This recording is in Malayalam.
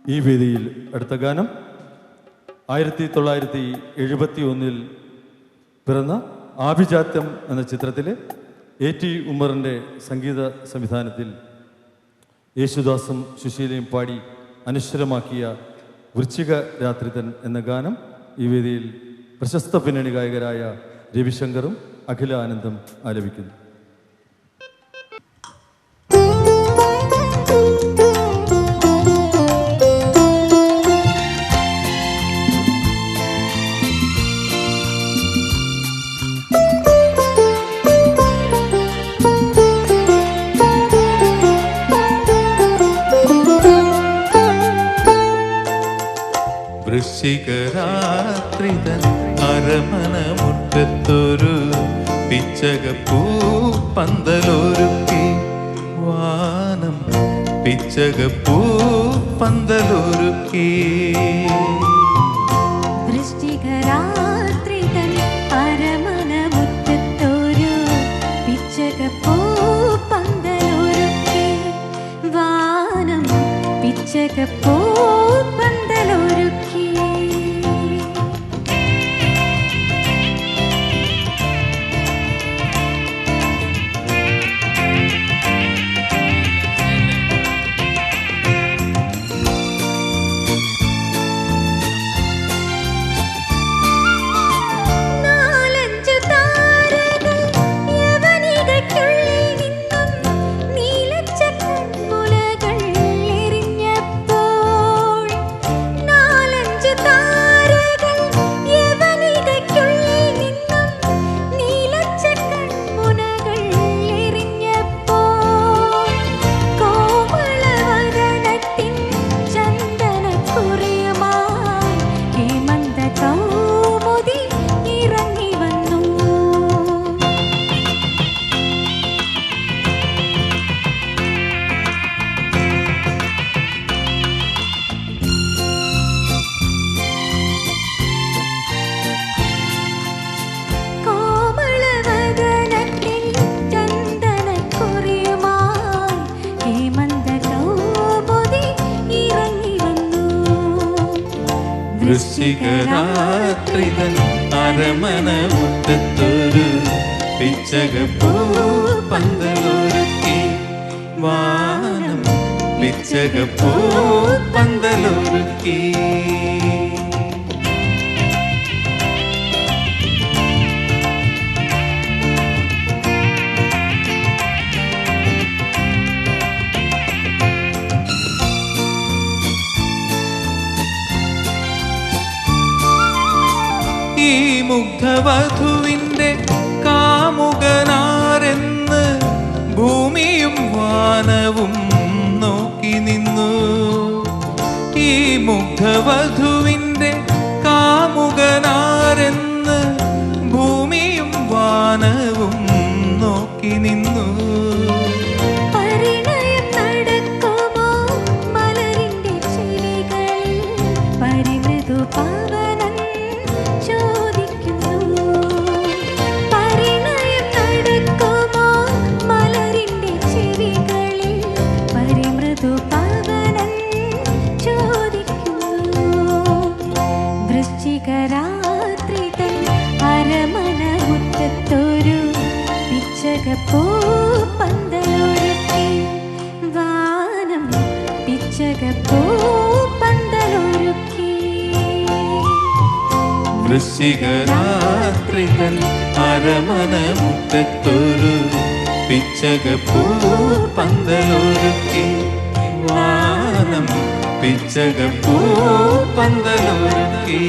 ഈ വേദിയിൽ അടുത്ത ഗാനം 1971 പിറന്ന ആഭിജാത്യം എന്ന ചിത്രത്തിലെ A.T. ഉമ്മറിൻ്റെ സംഗീത സംവിധാനത്തിൽ യേശുദാസും സുശീലയും പാടി അനശ്വരമാക്കിയ വൃശ്ചിക രാത്രിതൻ എന്ന ഗാനം ഈ വേദിയിൽ പ്രശസ്ത പിന്നണി ഗായകരായ രവിശങ്കറും അഖില ആനന്ദും ആലപിക്കുന്നു. വൃശ്ചികരാത്രിതൻ അരമന മുറ്റത്തൊരു പിച്ചകപ്പൂ പന്തലൊരുക്കി വാനം പിച്ചകപ്പൂ പന്തലൊരുക്കി. വൃശ്ചികരാത്രിതൻ അരമന മുറ്റത്തൊരു പിച്ചകപ്പൂ പന്തലൊരുക്കി വാനം പിച്ചകപ്പൂ പന്തലൊരുക്കി. വൃശ്ചികരാത്രിതൻ അരമന മുറ്റത്തൊരു പിച്ചകപ്പൂ പന്തലൊരുക്കി വാനം പിച്ചകപ്പൂ പന്തലൊരുക്കി. ഈ മുഗ്ധവധുവിൻ്റെ കാമുകനാരെന്ന് ഭൂമിയും വാനവും നോക്കി നിന്നു. ഈ മുഗ്ധവധുവിൻ്റെ കാമുകനാരെന്ന് ഭൂമിയും വാനവും നോക്കി നിന്നു. വൃശ്ചികരാത്രിതൻ അരമന മുറ്റത്തൊരു പിച്ചകപ്പൂ പന്തലൊരുക്കി വാനം പിച്ചകപ്പൂ പന്തലൊരുക്കി. വൃശ്ചികരാത്രിതൻ അരമന മുറ്റത്തൊരു പിച്ചകപ്പൂ പന്തലൊരുക്കി വാനം പിച്ചകപ്പൂ പന്തലൊരുക്കി.